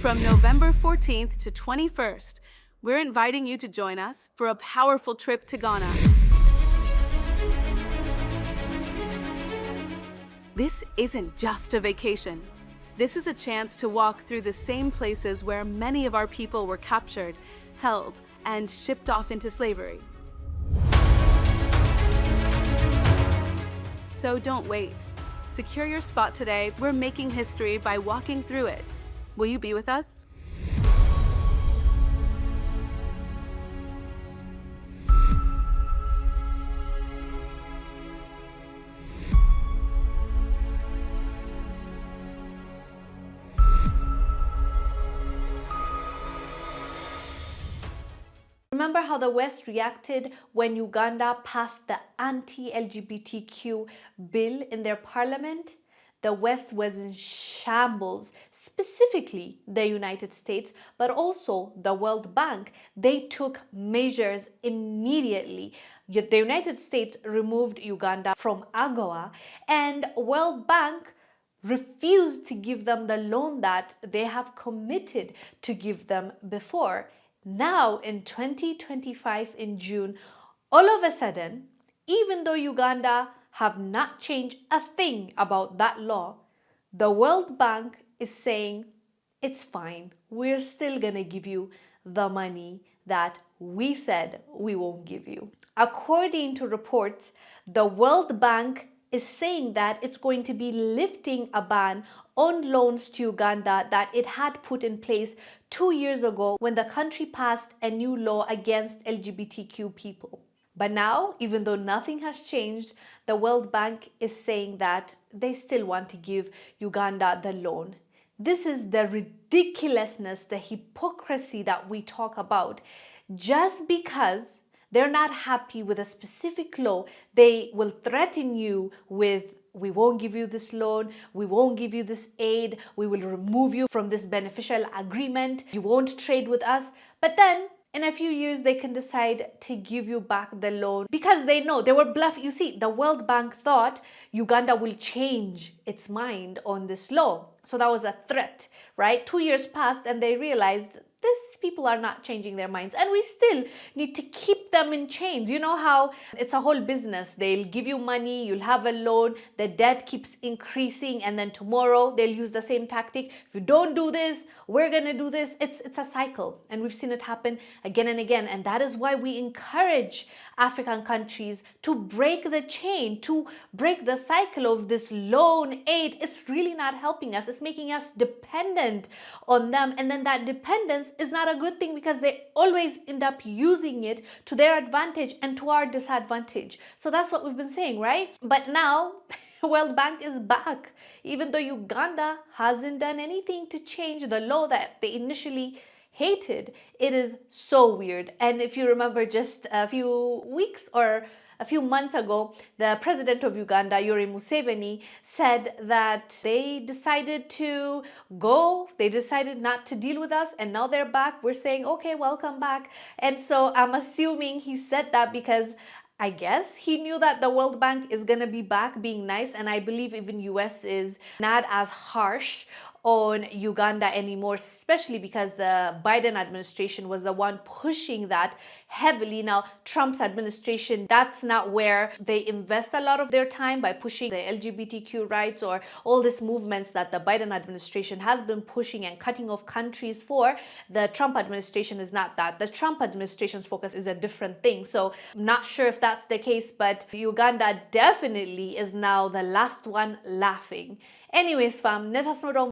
From November 14th to 21st, we're inviting you to join us for a powerful trip to Ghana. This isn't just a vacation. This is a chance to walk through the same places where many of our people were captured, held, and shipped off into slavery. So don't wait. Secure your spot today. We're making history by walking through it. Will you be with us? Remember how the West reacted when Uganda passed the anti-LGBTQ bill in their parliament? The West was in shambles, specifically the United States, but also the World Bank. They took measures immediately. The United States removed Uganda from AGOA, and World Bank refused to give them the loan that they have committed to give them before. Now, in 2025, in June, all of a sudden, even though Uganda have not changed a thing about that law, the World Bank is saying, it's fine, we're still gonna give you the money that we said we won't give you. According to reports, the World Bank is saying that it's going to be lifting a ban on loans to Uganda that it had put in place 2 years ago when the country passed a new law against LGBTQ people. But now, even though nothing has changed, the World Bank is saying that they still want to give Uganda the loan. This is the ridiculousness, the hypocrisy that we talk about. Just because they're not happy with a specific law, they will threaten you with, we won't give you this loan, we won't give you this aid, we will remove you from this beneficial agreement, you won't trade with us. But then in a few years, they can decide to give you back the loan because they know they were bluffing. You see, the World Bank thought Uganda will change its mind on this law. So that was a threat, right? 2 years passed and they realized these people are not changing their minds and we still need to keep them in chains. You know how it's a whole business. They'll give you money, you'll have a loan, the debt keeps increasing, and then tomorrow they'll use the same tactic. If you don't do this, we're gonna do this. It's a cycle, and we've seen it happen again and again. And that is why we encourage African countries to break the chain, to break the cycle of this loan aid. It's really not helping us. It's making us dependent on them, and then that dependence is not a good thing because they always end up using it to their advantage and to our disadvantage. So that's what we've been saying, right? But now World Bank is back, even though Uganda hasn't done anything to change the law that they initially hated. It is so weird. And if you remember, just a few weeks or a few months ago, the president of Uganda, Yoweri Museveni, said that they decided to go, they decided not to deal with us, and now they're back. We're saying, okay, welcome back. And so I'm assuming he said that because I guess he knew that the World Bank is going to be back being nice, and I believe even US is not as harsh on Uganda anymore, especially because the Biden administration was the one pushing that heavily. Now, Trump's administration, that's not where they invest a lot of their time, by pushing the LGBTQ rights or all these movements that the Biden administration has been pushing and cutting off countries for. The Trump administration is not that. The Trump administration's focus is a different thing. So I'm not sure if that's the case, but Uganda definitely is now the last one laughing. Anyways, fam, let us know down